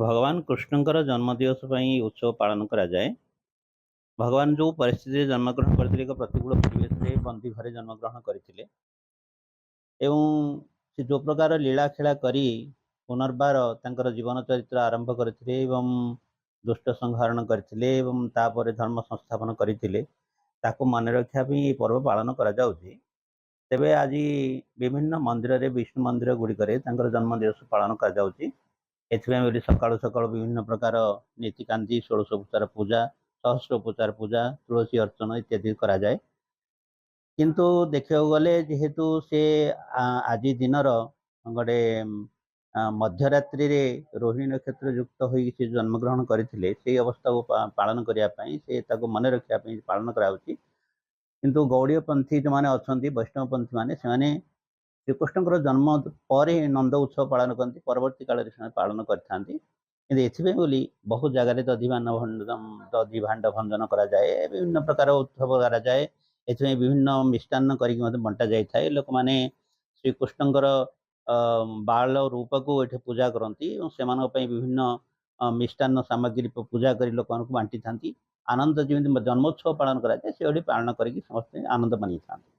ଭଗବାନ କୃଷ୍ଣଙ୍କର ଜନ୍ମଦିବସ ପାଇଁ ଉତ୍ସବ ପାଳନ କରାଯାଏ। ଭଗବାନ ଯୋଉ ପରିସ୍ଥିତିରେ ଜନ୍ମଗ୍ରହଣ କରିଥିଲେ ଏକ ପ୍ରତିକୂଳ ପରିବେଶରେ ବନ୍ଦୀ ଘରେ ଜନ୍ମଗ୍ରହଣ କରିଥିଲେ ଏବଂ ସେ ଯୋଉ ପ୍ରକାର ଲୀଳାଖେଳା କରି ପୁନର୍ବାର ତାଙ୍କର ଜୀବନ ଚରିତ୍ର ଆରମ୍ଭ କରିଥିଲେ ଏବଂ ଦୁଷ୍ଟ ସଂହରଣ କରିଥିଲେ ଏବଂ ତାପରେ ଧର୍ମ ସଂସ୍ଥାପନ କରିଥିଲେ, ତାକୁ ମନେ ରଖିବା ପାଇଁ ଏହି ପର୍ବ ପାଳନ କରାଯାଉଛି। ତେବେ ଆଜି ବିଭିନ୍ନ ମନ୍ଦିରରେ ବିଷ୍ଣୁ ମନ୍ଦିର ଗୁଡ଼ିକରେ ତାଙ୍କର ଜନ୍ମଦିବସ ପାଳନ କରାଯାଉଛି। ଏଥିପାଇଁ ବୋଲି ସକାଳୁ ସକାଳୁ ବିଭିନ୍ନ ପ୍ରକାର ନୀତିକାନ୍ତି, ଷୋଡ଼ଶୋପଚାର ପୂଜା, ସହସ୍ରୋପଚାର ପୂଜା, ତୁଳସୀ ଅର୍ଚ୍ଚନ ଇତ୍ୟାଦି କରାଯାଏ। କିନ୍ତୁ ଦେଖିବାକୁ ଗଲେ ଯେହେତୁ ସେ ଆଜି ଦିନର ଗୋଟେ ମଧ୍ୟରାତ୍ରିରେ ରୋହିଣୀ ନକ୍ଷତ୍ର ଯୁକ୍ତ ହୋଇ ସେ ଜନ୍ମଗ୍ରହଣ କରିଥିଲେ, ସେଇ ଅବସ୍ଥାକୁ ପାଳନ କରିବା ପାଇଁ ସେ ତାକୁ ମନେ ରଖିବା ପାଇଁ ପାଳନ କରାଯାଉଛି। କିନ୍ତୁ ଗୌଡ଼ୀୟ ପନ୍ଥୀ ଯେଉଁମାନେ ଅଛନ୍ତି, ବୈଷ୍ଣବ ପନ୍ଥୀମାନେ, ସେମାନେ ଶ୍ରୀକୃଷ୍ଣଙ୍କର ଜନ୍ମ ପରେ ନନ୍ଦ ଉତ୍ସବ ପାଳନ କରନ୍ତି, ପରବର୍ତ୍ତୀ କାଳରେ ସେମାନେ ପାଳନ କରିଥାନ୍ତି। କିନ୍ତୁ ଏଥିପାଇଁ ବୋଲି ବହୁ ଜାଗାରେ ଦଧି ଭାଣ୍ଡ ଭଞ୍ଜନ କରାଯାଏ, ବିଭିନ୍ନ ପ୍ରକାର ଉତ୍ସବ କରାଯାଏ। ଏଥିପାଇଁ ବିଭିନ୍ନ ମିଷ୍ଟାନ୍ନ କରିକି ମଧ୍ୟ ବଣ୍ଟା ଯାଇଥାଏ। ଲୋକମାନେ ଶ୍ରୀକୃଷ୍ଣଙ୍କର ବାଳ ରୂପକୁ ଏଠି ପୂଜା କରନ୍ତି ଏବଂ ସେମାନଙ୍କ ପାଇଁ ବିଭିନ୍ନ ମିଷ୍ଟାନ୍ନ ସାମଗ୍ରୀ ପୂଜା କରି ଲୋକମାନଙ୍କୁ ବାଣ୍ଟିଥାନ୍ତି। ଆନନ୍ଦ ଯେମିତି ଜନ୍ମୋତ୍ସବ ପାଳନ କରାଯାଏ, ସେଭଳି ପାଳନ କରିକି ସମସ୍ତେ ଆନନ୍ଦ ମାନିଥାନ୍ତି।